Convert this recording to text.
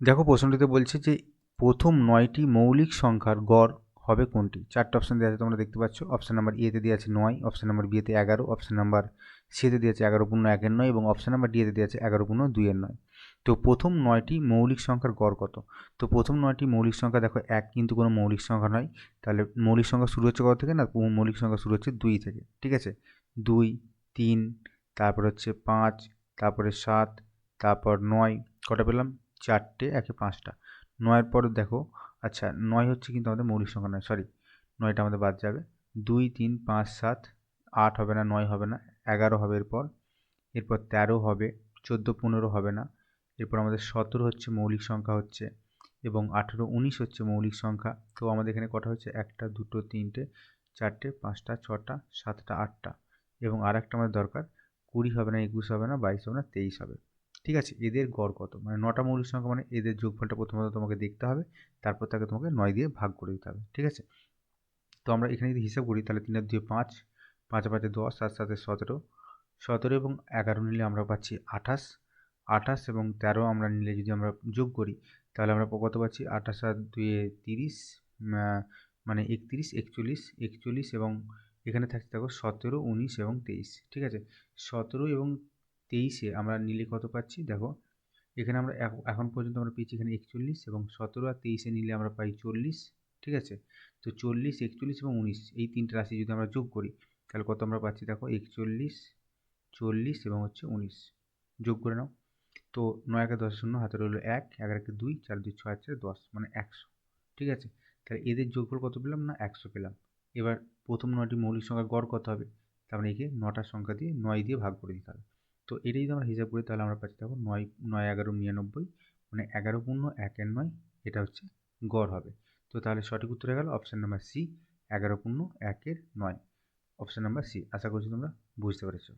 দেখো প্রশ্নটিতে বলছে যে প্রথম 9টি মৌলিক সংখ্যার গড় হবে কোনটি? 4টে অপশন দেওয়া আছে, তোমরা দেখতে পাচ্ছ। অপশন নাম্বার এতে দেওয়া আছে 9, অপশন নাম্বার বিতে 11, অপশন নাম্বার সিতে দেওয়া আছে 11 পূর্ণ 1-এর 9 এবং অপশন নাম্বার ডিতে দেওয়া আছে 11 পূর্ণ 2-এর 9। তো প্রথম 9টি মৌলিক সংখ্যার গড় কত? তো প্রথম 9টি মৌলিক সংখ্যা, দেখো 1 কিন্তু কোনো মৌলিক সংখ্যা নয়, তাহলে মৌলিক সংখ্যা শুরু হচ্ছে কত থেকে? না, মৌলিক সংখ্যা শুরু হচ্ছে 2 থেকে, ঠিক আছে। 2, 3, তারপর হচ্ছে 5, তারপরে 7, তারপর 9, কটা পেলাম? 4টে, একে 5টা। 9-এর পরে দেখো, আচ্ছা 9 হচ্ছে কিন্তু আমাদের মৌলিক সংখ্যা নয়, সরি, 9টা আমাদের বাদ যাবে। 2, 3, 5, 7, 8 হবে না, 9 হবে না, 11 হবে এরপর, 13 হবে, 14, 15 হবে না, এরপর আমাদের 17 হচ্ছে মৌলিক সংখ্যা হচ্ছে, এবং 18, 19 হচ্ছে মৌলিক সংখ্যা। তো আমাদের এখানে কটা হচ্ছে? 1টা, 2টো, 3টে, 4টে, 5টা, 6টা, 7টা, 8টা, এবং আর একটা আমাদের দরকার, 20 হবে না, 21 হবে না, 22 হবে না, 23 হবে। ঠিক আছে, এদের গড় কত? মানে 9টা মৌলিক সংখ্যা, মানে এদের যোগফলটা প্রথমত তোমাকে দেখতে হবে, তারপর তাকে তোমাকে 9 দিয়ে ভাগ করে দিতে হবে, ঠিক আছে। তো আমরা এখানে যদি হিসাব করি, তাহলে 3 আর 2 5, 5 5 10, 7 7 17, 17 এবং 11 নিলে আমরা পাচ্ছি 28, 28 এবং 13 আমরা নিলে যদি আমরা যোগ করি, তাহলে আমরা কত পাচ্ছি? 28 আর 2 30, মানে 31, 41, 41 এবং এখানে থাকছে দেখো 17, 19 এবং 23, ঠিক আছে। 17 এবং 23-এ আমরা নিলে কত পাচ্ছি? দেখো এখানে আমরা এখন পর্যন্ত আমরা পেয়েছি এখানে 41, এবং 17 আর 23-এ নিলে আমরা পাই 40, ঠিক আছে। তো 40, 41 এবং 19 এই তিনটে রাশি যদি আমরা যোগ করি, তাহলে কত আমরা পাচ্ছি? দেখো 41, 40 এবং হচ্ছে 19, যোগ করে নাও। তো 9 একে 10 শূন্য, হাতে রইল 1, 11 একে 2, 4 2 6 4 10, মানে 100, ঠিক আছে। তাহলে এদের যোগফল কত পেলাম? না 100 পেলাম। এবার প্রথম 9টি মৌলিক সংখ্যার গড় কত হবে? তার মানে একে 9টা সংখ্যা দিয়ে 9 দিয়ে ভাগ করে দিতে হবে। তো এটা যদি আমরা হিসাব করি, তাহলে আমরা পাচ্ছি দেখো 9 9 11 99, মানে 11 পূর্ণ 1-এর 9, এটা হচ্ছে গড় হবে। তো তাহলে সঠিক উত্তর হয়ে গেল অপশন নাম্বার সি, 11 পূর্ণ 1-এর 9, অপশন নাম্বার সি। আশা করছি তোমরা বুঝতে পেরেছো।